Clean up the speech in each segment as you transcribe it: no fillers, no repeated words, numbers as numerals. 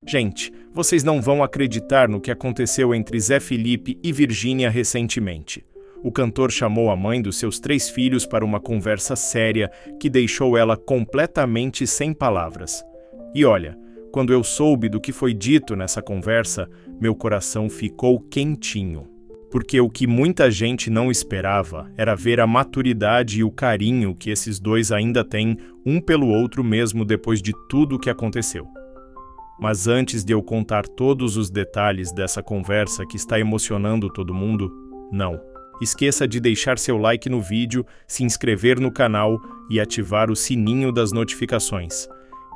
Gente, vocês não vão acreditar no que aconteceu entre Zé Felipe e Virgínia recentemente. O cantor chamou a mãe dos seus 3 filhos para uma conversa séria que deixou ela completamente sem palavras. E olha, quando eu soube do que foi dito nessa conversa, meu coração ficou quentinho. Porque o que muita gente não esperava era ver a maturidade e o carinho que esses dois ainda têm um pelo outro mesmo depois de tudo o que aconteceu. Mas antes de eu contar todos os detalhes dessa conversa que está emocionando todo mundo, não. Esqueça de deixar seu like no vídeo, se inscrever no canal e ativar o sininho das notificações.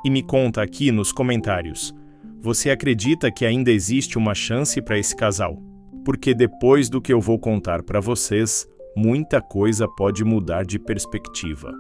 E me conta aqui nos comentários, você acredita que ainda existe uma chance para esse casal? Porque depois do que eu vou contar para vocês, muita coisa pode mudar de perspectiva.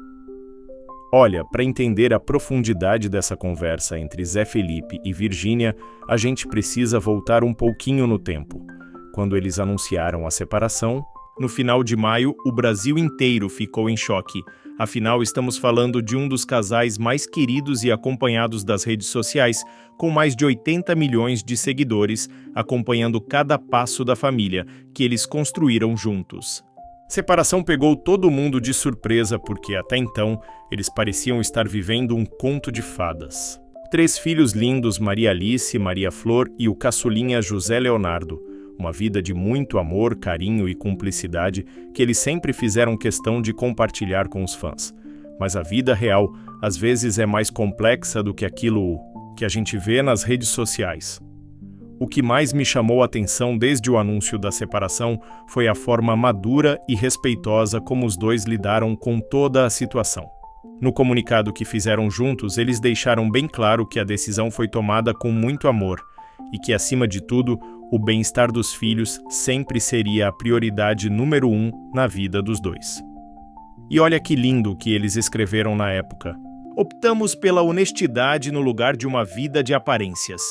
Olha, para entender a profundidade dessa conversa entre Zé Felipe e Virgínia, a gente precisa voltar um pouquinho no tempo. Quando eles anunciaram a separação, no final de maio, o Brasil inteiro ficou em choque. Afinal, estamos falando de um dos casais mais queridos e acompanhados das redes sociais, com mais de 80 milhões de seguidores, acompanhando cada passo da família que eles construíram juntos. Separação pegou todo mundo de surpresa porque, até então, eles pareciam estar vivendo um conto de fadas. 3 filhos lindos, Maria Alice, Maria Flor e o caçulinha José Leonardo. Uma vida de muito amor, carinho e cumplicidade que eles sempre fizeram questão de compartilhar com os fãs. Mas a vida real, às vezes, é mais complexa do que aquilo que a gente vê nas redes sociais. O que mais me chamou a atenção desde o anúncio da separação foi a forma madura e respeitosa como os dois lidaram com toda a situação. No comunicado que fizeram juntos, eles deixaram bem claro que a decisão foi tomada com muito amor e que, acima de tudo, o bem-estar dos filhos sempre seria a prioridade número 1 na vida dos dois. E olha que lindo que eles escreveram na época. Optamos pela honestidade no lugar de uma vida de aparências.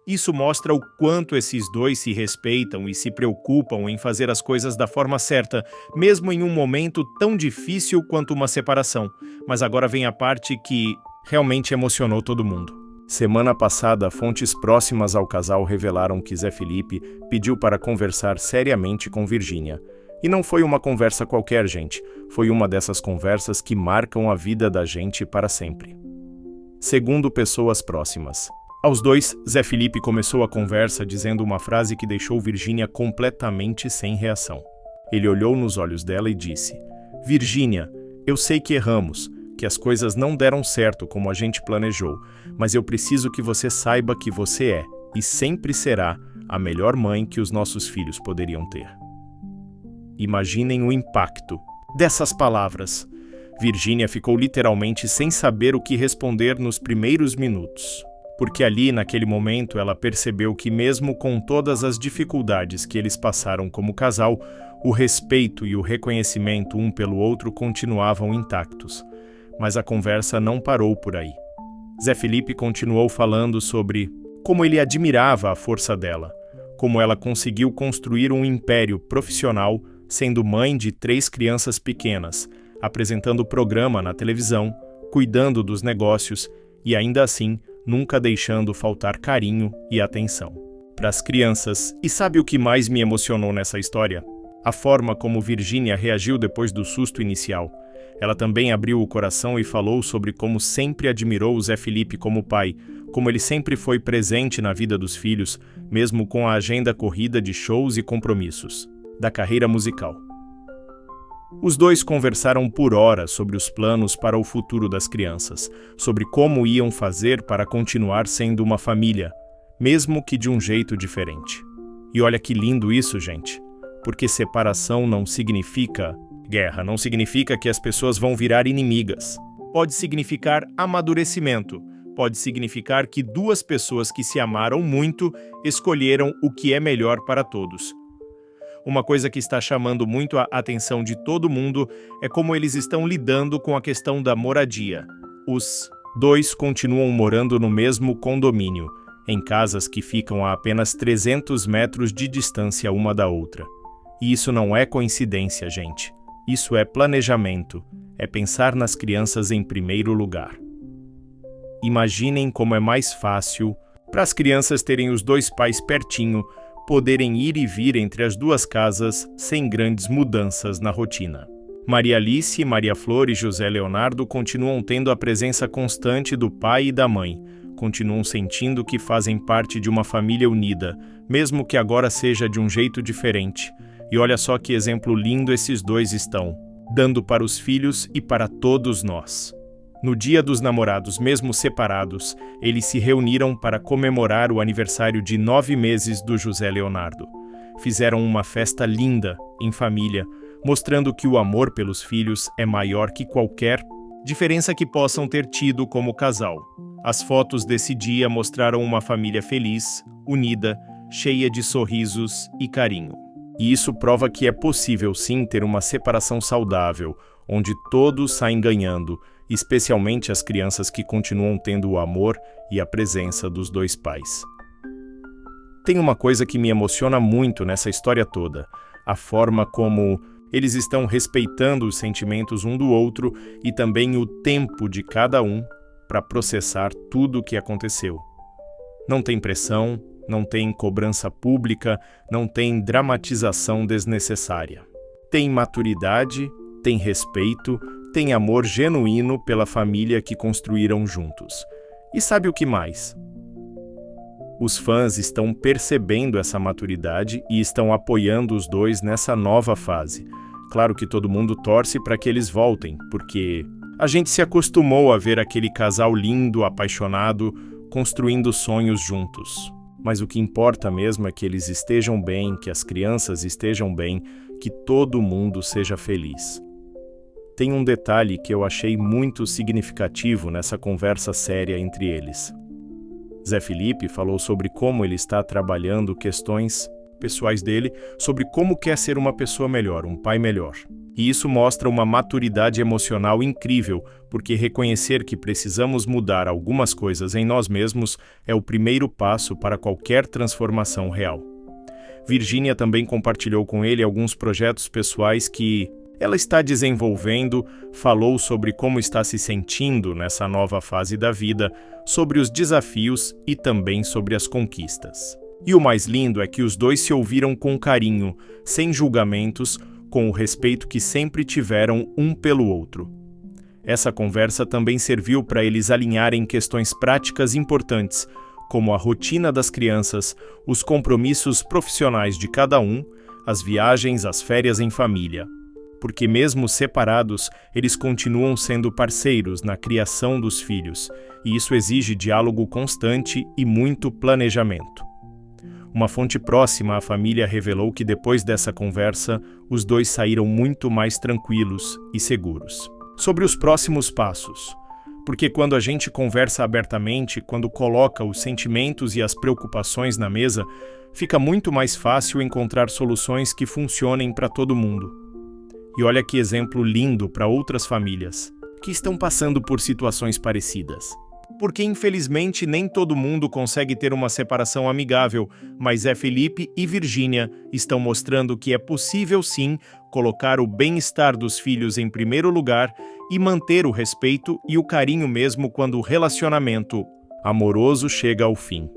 Isso mostra o quanto esses dois se respeitam e se preocupam em fazer as coisas da forma certa, mesmo em um momento tão difícil quanto uma separação. Mas agora vem a parte que realmente emocionou todo mundo. Semana passada, fontes próximas ao casal revelaram que Zé Felipe pediu para conversar seriamente com Virgínia. E não foi uma conversa qualquer, gente. Foi uma dessas conversas que marcam a vida da gente para sempre. Segundo pessoas próximas. Aos 2, Zé Felipe começou a conversa dizendo uma frase que deixou Virgínia completamente sem reação. Ele olhou nos olhos dela e disse: Virgínia, eu sei que erramos, que as coisas não deram certo como a gente planejou, mas eu preciso que você saiba que você é, e sempre será, a melhor mãe que os nossos filhos poderiam ter. Imaginem o impacto dessas palavras. Virgínia ficou literalmente sem saber o que responder nos primeiros minutos. Porque ali, naquele momento, ela percebeu que mesmo com todas as dificuldades que eles passaram como casal, o respeito e o reconhecimento um pelo outro continuavam intactos. Mas a conversa não parou por aí. Zé Felipe continuou falando sobre como ele admirava a força dela, como ela conseguiu construir um império profissional, sendo mãe de 3 crianças pequenas, apresentando programa na televisão, cuidando dos negócios e ainda assim nunca deixando faltar carinho e atenção para as crianças. E sabe o que mais me emocionou nessa história? A forma como Virgínia reagiu depois do susto inicial. Ela também abriu o coração e falou sobre como sempre admirou o Zé Felipe como pai, como ele sempre foi presente na vida dos filhos, mesmo com a agenda corrida de shows e compromissos da carreira musical. Os dois conversaram por horas sobre os planos para o futuro das crianças, sobre como iam fazer para continuar sendo uma família, mesmo que de um jeito diferente. E olha que lindo isso, gente, porque separação não significa guerra, não significa que as pessoas vão virar inimigas. Pode significar amadurecimento, pode significar que 2 pessoas que se amaram muito escolheram o que é melhor para todos. Uma coisa que está chamando muito a atenção de todo mundo é como eles estão lidando com a questão da moradia. Os 2 continuam morando no mesmo condomínio, em casas que ficam a apenas 300 metros de distância uma da outra. E isso não é coincidência, gente. Isso é planejamento, é pensar nas crianças em primeiro lugar. Imaginem como é mais fácil para as crianças terem os dois pais pertinho, poderem ir e vir entre as duas casas sem grandes mudanças na rotina. Maria Alice, Maria Flor e José Leonardo continuam tendo a presença constante do pai e da mãe, continuam sentindo que fazem parte de uma família unida, mesmo que agora seja de um jeito diferente. E olha só que exemplo lindo esses dois estão, dando para os filhos e para todos nós. No Dia dos Namorados, mesmo separados, eles se reuniram para comemorar o aniversário de 9 meses do José Leonardo. Fizeram uma festa linda, em família, mostrando que o amor pelos filhos é maior que qualquer diferença que possam ter tido como casal. As fotos desse dia mostraram uma família feliz, unida, cheia de sorrisos e carinho. E isso prova que é possível sim ter uma separação saudável, onde todos saem ganhando, especialmente as crianças que continuam tendo o amor e a presença dos dois pais. Tem uma coisa que me emociona muito nessa história toda, a forma como eles estão respeitando os sentimentos um do outro e também o tempo de cada um para processar tudo o que aconteceu. Não tem pressão, não tem cobrança pública, não tem dramatização desnecessária. Tem maturidade, tem respeito, tem amor genuíno pela família que construíram juntos. E sabe o que mais? Os fãs estão percebendo essa maturidade e estão apoiando os dois nessa nova fase. Claro que todo mundo torce para que eles voltem, porque a gente se acostumou a ver aquele casal lindo, apaixonado, construindo sonhos juntos. Mas o que importa mesmo é que eles estejam bem, que as crianças estejam bem, que todo mundo seja feliz. Tem um detalhe que eu achei muito significativo nessa conversa séria entre eles. Zé Felipe falou sobre como ele está trabalhando questões pessoais dele, sobre como quer ser uma pessoa melhor, um pai melhor. E isso mostra uma maturidade emocional incrível, porque reconhecer que precisamos mudar algumas coisas em nós mesmos é o primeiro passo para qualquer transformação real. Virgínia também compartilhou com ele alguns projetos pessoais que ela está desenvolvendo, falou sobre como está se sentindo nessa nova fase da vida, sobre os desafios e também sobre as conquistas. E o mais lindo é que os dois se ouviram com carinho, sem julgamentos, com o respeito que sempre tiveram um pelo outro. Essa conversa também serviu para eles alinharem questões práticas importantes, como a rotina das crianças, os compromissos profissionais de cada um, as viagens, as férias em família. Porque mesmo separados, eles continuam sendo parceiros na criação dos filhos, e isso exige diálogo constante e muito planejamento. Uma fonte próxima à família revelou que depois dessa conversa, os dois saíram muito mais tranquilos e seguros. Sobre os próximos passos, porque quando a gente conversa abertamente, quando coloca os sentimentos e as preocupações na mesa, fica muito mais fácil encontrar soluções que funcionem para todo mundo. E olha que exemplo lindo para outras famílias que estão passando por situações parecidas. Porque infelizmente nem todo mundo consegue ter uma separação amigável, mas Zé Felipe e Virgínia estão mostrando que é possível sim colocar o bem-estar dos filhos em primeiro lugar e manter o respeito e o carinho mesmo quando o relacionamento amoroso chega ao fim.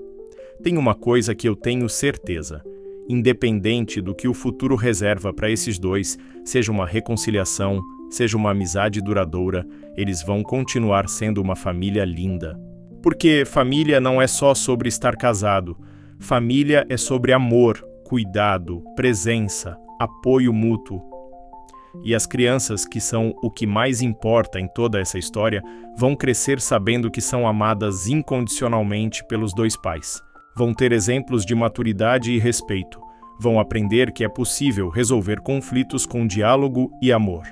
Tem uma coisa que eu tenho certeza: independente do que o futuro reserva para esses dois, seja uma reconciliação, seja uma amizade duradoura, eles vão continuar sendo uma família linda. Porque família não é só sobre estar casado. Família é sobre amor, cuidado, presença, apoio mútuo. E as crianças, que são o que mais importa em toda essa história, vão crescer sabendo que são amadas incondicionalmente pelos dois pais. Vão ter exemplos de maturidade e respeito. Vão aprender que é possível resolver conflitos com diálogo e amor.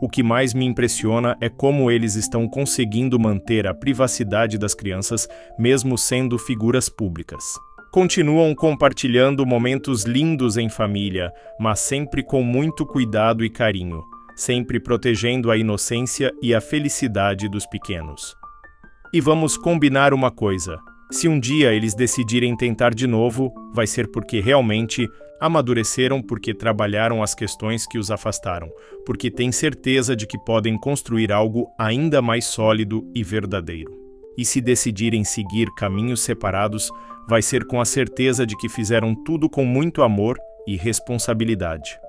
O que mais me impressiona é como eles estão conseguindo manter a privacidade das crianças, mesmo sendo figuras públicas. Continuam compartilhando momentos lindos em família, mas sempre com muito cuidado e carinho, sempre protegendo a inocência e a felicidade dos pequenos. E vamos combinar uma coisa: se um dia eles decidirem tentar de novo, vai ser porque realmente amadureceram, porque trabalharam as questões que os afastaram, porque têm certeza de que podem construir algo ainda mais sólido e verdadeiro. E se decidirem seguir caminhos separados, vai ser com a certeza de que fizeram tudo com muito amor e responsabilidade.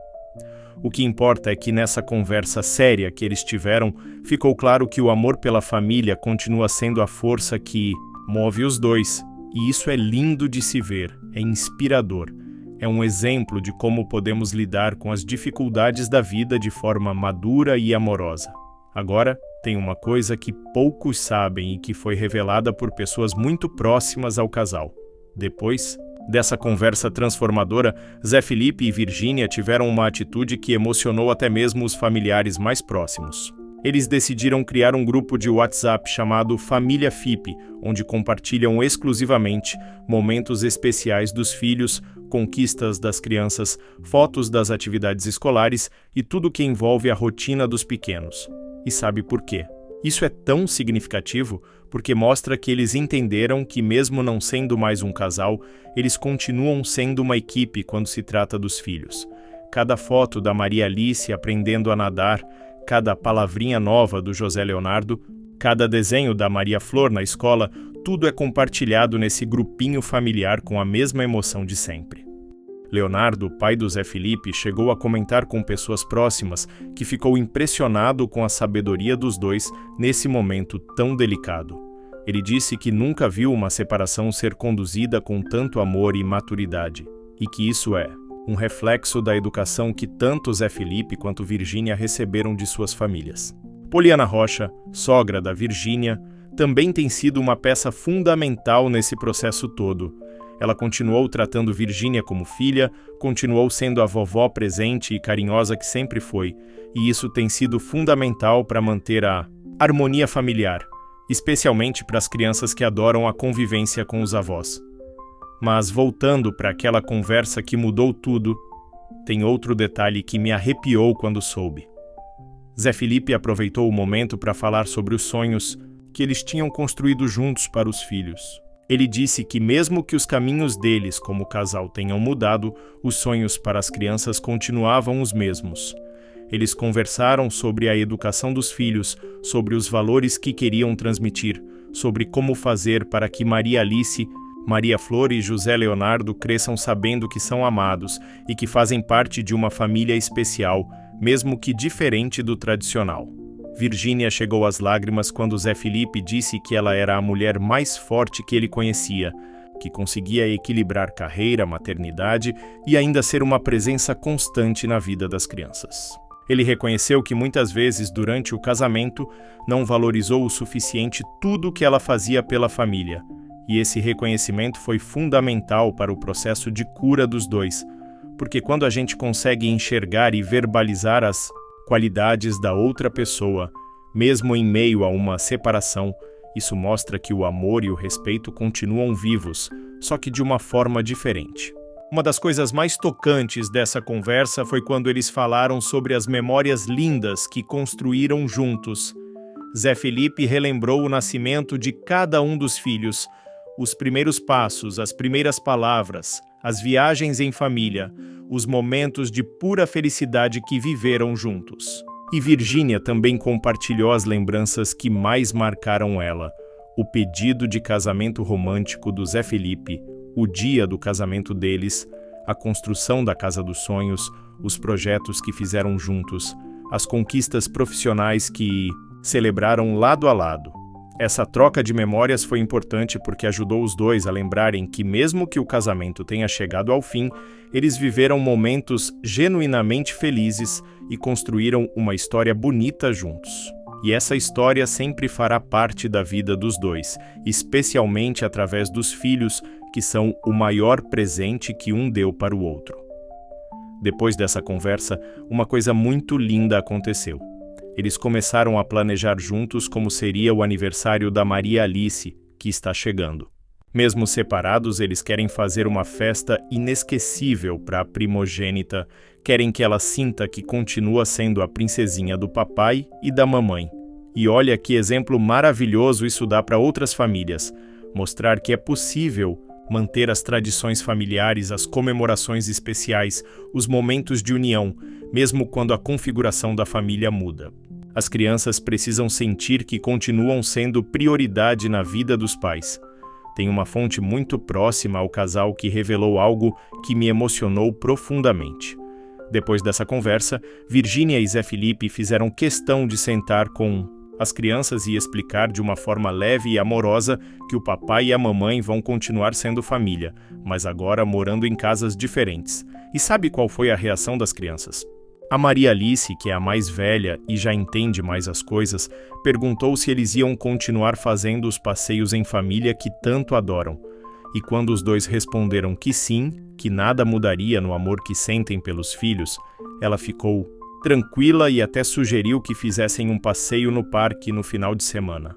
O que importa é que nessa conversa séria que eles tiveram, ficou claro que o amor pela família continua sendo a força que move os dois. E isso é lindo de se ver, é inspirador. É um exemplo de como podemos lidar com as dificuldades da vida de forma madura e amorosa. Agora, tem uma coisa que poucos sabem e que foi revelada por pessoas muito próximas ao casal. Depois dessa conversa transformadora, Zé Felipe e Virgínia tiveram uma atitude que emocionou até mesmo os familiares mais próximos. Eles decidiram criar um grupo de WhatsApp chamado Família FIP, onde compartilham exclusivamente momentos especiais dos filhos, conquistas das crianças, fotos das atividades escolares e tudo que envolve a rotina dos pequenos. E sabe por quê? Isso é tão significativo porque mostra que eles entenderam que, mesmo não sendo mais um casal, eles continuam sendo uma equipe quando se trata dos filhos. Cada foto da Maria Alice aprendendo a nadar, cada palavrinha nova do José Leonardo, cada desenho da Maria Flor na escola, tudo é compartilhado nesse grupinho familiar com a mesma emoção de sempre. Leonardo, pai do Zé Felipe, chegou a comentar com pessoas próximas que ficou impressionado com a sabedoria dos dois nesse momento tão delicado. Ele disse que nunca viu uma separação ser conduzida com tanto amor e maturidade, e que isso é um reflexo da educação que tanto Zé Felipe quanto Virgínia receberam de suas famílias. Poliana Rocha, sogra da Virgínia, também tem sido uma peça fundamental nesse processo todo. Ela continuou tratando Virgínia como filha, continuou sendo a vovó presente e carinhosa que sempre foi, e isso tem sido fundamental para manter a harmonia familiar, especialmente para as crianças que adoram a convivência com os avós. Mas voltando para aquela conversa que mudou tudo, tem outro detalhe que me arrepiou quando soube. Zé Felipe aproveitou o momento para falar sobre os sonhos que eles tinham construído juntos para os filhos. Ele disse que mesmo que os caminhos deles como casal tenham mudado, os sonhos para as crianças continuavam os mesmos. Eles conversaram sobre a educação dos filhos, sobre os valores que queriam transmitir, sobre como fazer para que Maria Alice, Maria Flor e José Leonardo cresçam sabendo que são amados e que fazem parte de uma família especial, mesmo que diferente do tradicional. Virgínia chegou às lágrimas quando Zé Felipe disse que ela era a mulher mais forte que ele conhecia, que conseguia equilibrar carreira, maternidade e ainda ser uma presença constante na vida das crianças. Ele reconheceu que muitas vezes, durante o casamento, não valorizou o suficiente tudo que ela fazia pela família, e esse reconhecimento foi fundamental para o processo de cura dos dois, porque quando a gente consegue enxergar e verbalizar as qualidades da outra pessoa, mesmo em meio a uma separação, isso mostra que o amor e o respeito continuam vivos, só que de uma forma diferente. Uma das coisas mais tocantes dessa conversa foi quando eles falaram sobre as memórias lindas que construíram juntos. Zé Felipe relembrou o nascimento de cada um dos filhos, os primeiros passos, as primeiras palavras, as viagens em família, os momentos de pura felicidade que viveram juntos. E Virgínia também compartilhou as lembranças que mais marcaram ela: o pedido de casamento romântico do Zé Felipe, o dia do casamento deles, a construção da Casa dos Sonhos, os projetos que fizeram juntos, as conquistas profissionais que celebraram lado a lado. Essa troca de memórias foi importante porque ajudou os dois a lembrarem que, mesmo que o casamento tenha chegado ao fim, eles viveram momentos genuinamente felizes e construíram uma história bonita juntos. E essa história sempre fará parte da vida dos dois, especialmente através dos filhos, que são o maior presente que um deu para o outro. Depois dessa conversa, uma coisa muito linda aconteceu. Eles começaram a planejar juntos como seria o aniversário da Maria Alice, que está chegando. Mesmo separados, eles querem fazer uma festa inesquecível para a primogênita, querem que ela sinta que continua sendo a princesinha do papai e da mamãe. E olha que exemplo maravilhoso isso dá para outras famílias, mostrar que é possível manter as tradições familiares, as comemorações especiais, os momentos de união, mesmo quando a configuração da família muda. As crianças precisam sentir que continuam sendo prioridade na vida dos pais. Tem uma fonte muito próxima ao casal que revelou algo que me emocionou profundamente. Depois dessa conversa, Virgínia e Zé Felipe fizeram questão de sentar com as crianças e explicar de uma forma leve e amorosa que o papai e a mamãe vão continuar sendo família, mas agora morando em casas diferentes. E sabe qual foi a reação das crianças? A Maria Alice, que é a mais velha e já entende mais as coisas, perguntou se eles iam continuar fazendo os passeios em família que tanto adoram. E quando os dois responderam que sim, que nada mudaria no amor que sentem pelos filhos, ela ficou tranquila e até sugeriu que fizessem um passeio no parque no final de semana.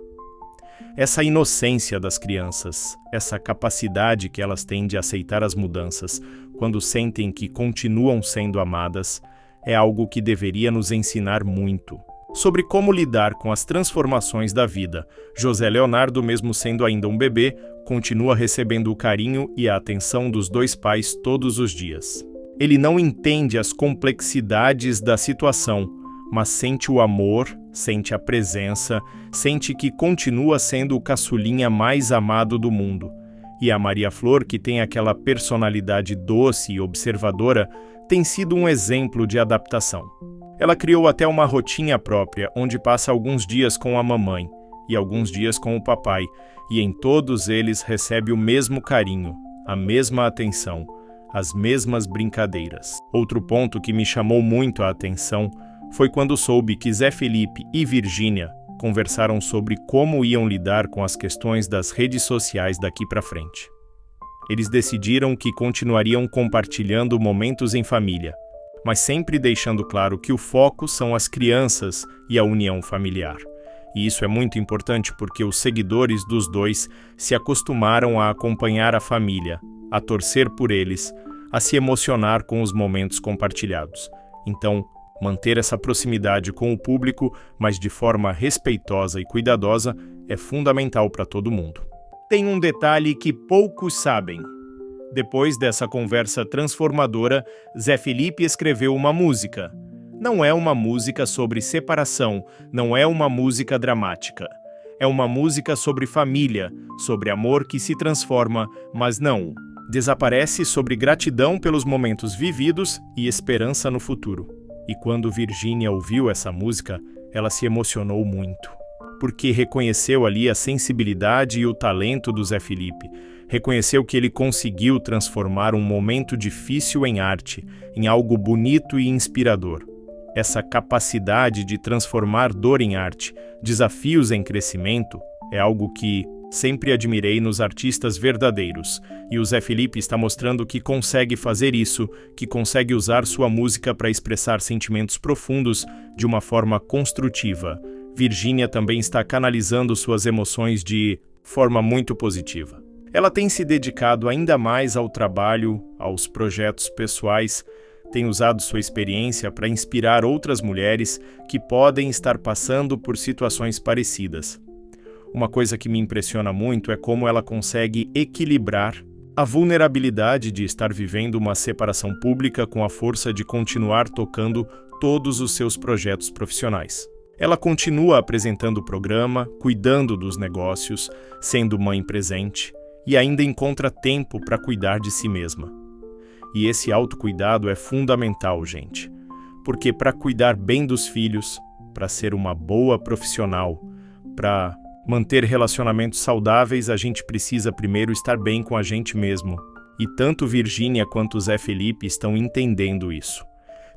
Essa inocência das crianças, essa capacidade que elas têm de aceitar as mudanças quando sentem que continuam sendo amadas, é algo que deveria nos ensinar muito. Sobre como lidar com as transformações da vida, José Leonardo, mesmo sendo ainda um bebê, continua recebendo o carinho e a atenção dos dois pais todos os dias. Ele não entende as complexidades da situação, mas sente o amor, sente a presença, sente que continua sendo o caçulinha mais amado do mundo. E a Maria Flor, que tem aquela personalidade doce e observadora, tem sido um exemplo de adaptação. Ela criou até uma rotina própria, onde passa alguns dias com a mamãe e alguns dias com o papai, e em todos eles recebe o mesmo carinho, a mesma atenção, as mesmas brincadeiras. Outro ponto que me chamou muito a atenção foi quando soube que Zé Felipe e Virgínia conversaram sobre como iam lidar com as questões das redes sociais daqui para frente. Eles decidiram que continuariam compartilhando momentos em família, mas sempre deixando claro que o foco são as crianças e a união familiar. E isso é muito importante porque os seguidores dos dois se acostumaram a acompanhar a família, a torcer por eles, a se emocionar com os momentos compartilhados. Então, manter essa proximidade com o público, mas de forma respeitosa e cuidadosa, é fundamental para todo mundo. Tem um detalhe que poucos sabem. Depois dessa conversa transformadora, Zé Felipe escreveu uma música. Não é uma música sobre separação, não é uma música dramática. É uma música sobre família, sobre amor que se transforma, mas não desaparece, sobre gratidão pelos momentos vividos e esperança no futuro. E quando Virgínia ouviu essa música, ela se emocionou muito, porque reconheceu ali a sensibilidade e o talento do Zé Felipe. Reconheceu que ele conseguiu transformar um momento difícil em arte, em algo bonito e inspirador. Essa capacidade de transformar dor em arte, desafios em crescimento, é algo que sempre admirei nos artistas verdadeiros. E o Zé Felipe está mostrando que consegue fazer isso, que consegue usar sua música para expressar sentimentos profundos de uma forma construtiva. Virgínia também está canalizando suas emoções de forma muito positiva. Ela tem se dedicado ainda mais ao trabalho, aos projetos pessoais, tem usado sua experiência para inspirar outras mulheres que podem estar passando por situações parecidas. Uma coisa que me impressiona muito é como ela consegue equilibrar a vulnerabilidade de estar vivendo uma separação pública com a força de continuar tocando todos os seus projetos profissionais. Ela continua apresentando o programa, cuidando dos negócios, sendo mãe presente e ainda encontra tempo para cuidar de si mesma. E esse autocuidado é fundamental, gente, porque para cuidar bem dos filhos, para ser uma boa profissional, para manter relacionamentos saudáveis, a gente precisa primeiro estar bem com a gente mesmo. E tanto Virgínia quanto Zé Felipe estão entendendo isso.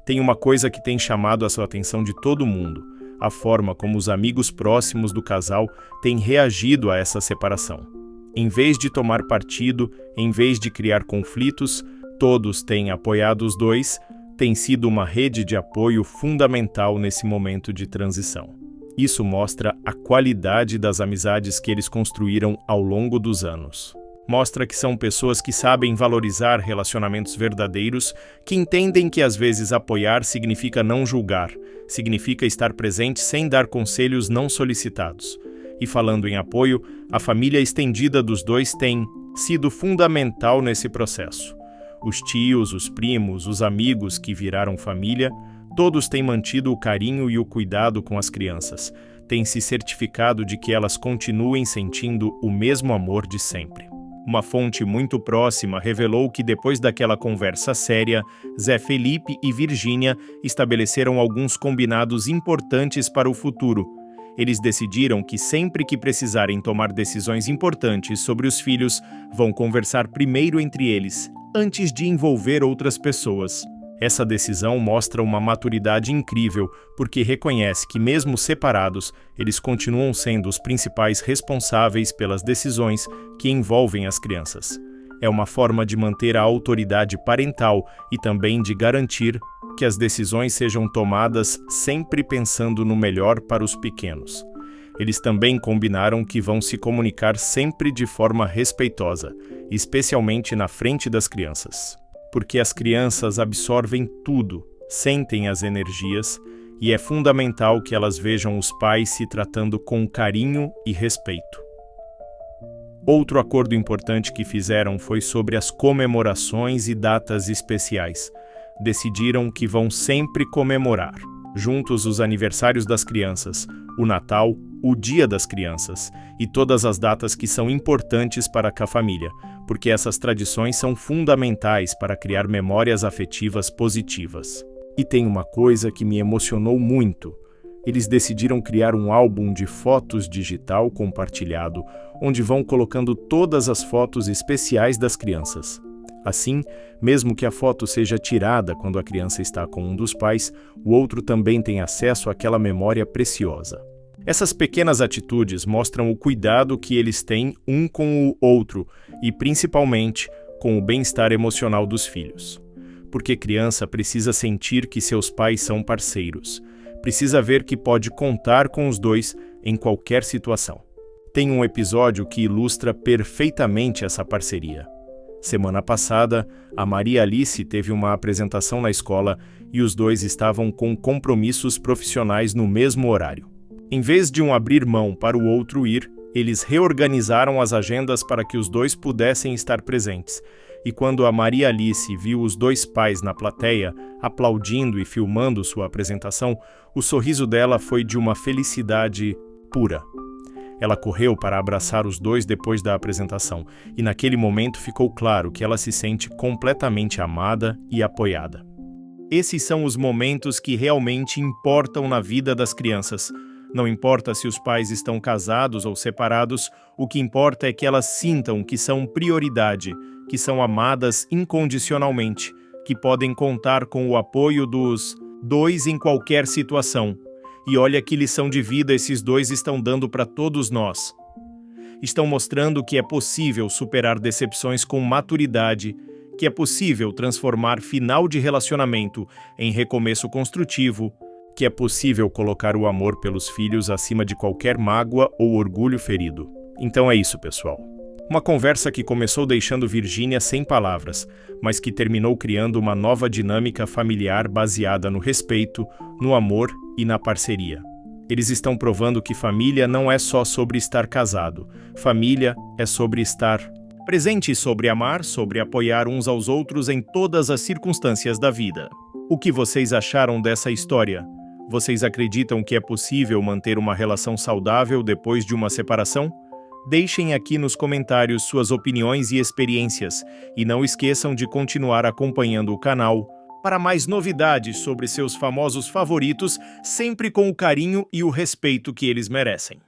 Tem uma coisa que tem chamado a sua atenção de todo mundo: a forma como os amigos próximos do casal têm reagido a essa separação. Em vez de tomar partido, em vez de criar conflitos, todos têm apoiado os dois, tem sido uma rede de apoio fundamental nesse momento de transição. Isso mostra a qualidade das amizades que eles construíram ao longo dos anos. Mostra que são pessoas que sabem valorizar relacionamentos verdadeiros, que entendem que às vezes apoiar significa não julgar, significa estar presente sem dar conselhos não solicitados. E falando em apoio, a família estendida dos dois tem sido fundamental nesse processo. Os tios, os primos, os amigos que viraram família, Todos têm mantido o carinho e o cuidado com as crianças, têm se certificado de que elas continuem sentindo o mesmo amor de sempre. Uma fonte muito próxima revelou que depois daquela conversa séria, Zé Felipe e Virgínia estabeleceram alguns combinados importantes para o futuro. Eles decidiram que sempre que precisarem tomar decisões importantes sobre os filhos, vão conversar primeiro entre eles, antes de envolver outras pessoas. Essa decisão mostra uma maturidade incrível, porque reconhece que, mesmo separados, eles continuam sendo os principais responsáveis pelas decisões que envolvem as crianças. É uma forma de manter a autoridade parental e também de garantir que as decisões sejam tomadas sempre pensando no melhor para os pequenos. Eles também combinaram que vão se comunicar sempre de forma respeitosa, especialmente na frente das crianças. Porque as crianças absorvem tudo, sentem as energias, e é fundamental que elas vejam os pais se tratando com carinho e respeito. Outro acordo importante que fizeram foi sobre as comemorações e datas especiais. Decidiram que vão sempre comemorar, juntos, os aniversários das crianças, o Natal, o Dia das Crianças e todas as datas que são importantes para a família, porque essas tradições são fundamentais para criar memórias afetivas positivas. E tem uma coisa que me emocionou muito. Eles decidiram criar um álbum de fotos digital compartilhado, onde vão colocando todas as fotos especiais das crianças. Assim, mesmo que a foto seja tirada quando a criança está com um dos pais, o outro também tem acesso àquela memória preciosa. Essas pequenas atitudes mostram o cuidado que eles têm um com o outro e, principalmente, com o bem-estar emocional dos filhos. Porque criança precisa sentir que seus pais são parceiros. Precisa ver que pode contar com os dois em qualquer situação. Tem um episódio que ilustra perfeitamente essa parceria. Semana passada, a Maria Alice teve uma apresentação na escola e os dois estavam com compromissos profissionais no mesmo horário. Em vez de um abrir mão para o outro ir, eles reorganizaram as agendas para que os dois pudessem estar presentes. E quando a Maria Alice viu os dois pais na plateia, aplaudindo e filmando sua apresentação, o sorriso dela foi de uma felicidade pura. Ela correu para abraçar os dois depois da apresentação, e naquele momento ficou claro que ela se sente completamente amada e apoiada. Esses são os momentos que realmente importam na vida das crianças. Não importa se os pais estão casados ou separados, o que importa é que elas sintam que são prioridade, que são amadas incondicionalmente, que podem contar com o apoio dos dois em qualquer situação. E olha que lição de vida esses dois estão dando para todos nós. Estão mostrando que é possível superar decepções com maturidade, que é possível transformar final de relacionamento em recomeço construtivo, que é possível colocar o amor pelos filhos acima de qualquer mágoa ou orgulho ferido. Então é isso, pessoal. Uma conversa que começou deixando Virgínia sem palavras, mas que terminou criando uma nova dinâmica familiar baseada no respeito, no amor e na parceria. Eles estão provando que família não é só sobre estar casado. Família é sobre estar presente, sobre amar, sobre apoiar uns aos outros em todas as circunstâncias da vida. O que vocês acharam dessa história? Vocês acreditam que é possível manter uma relação saudável depois de uma separação? Deixem aqui nos comentários suas opiniões e experiências, e não esqueçam de continuar acompanhando o canal para mais novidades sobre seus famosos favoritos, sempre com o carinho e o respeito que eles merecem.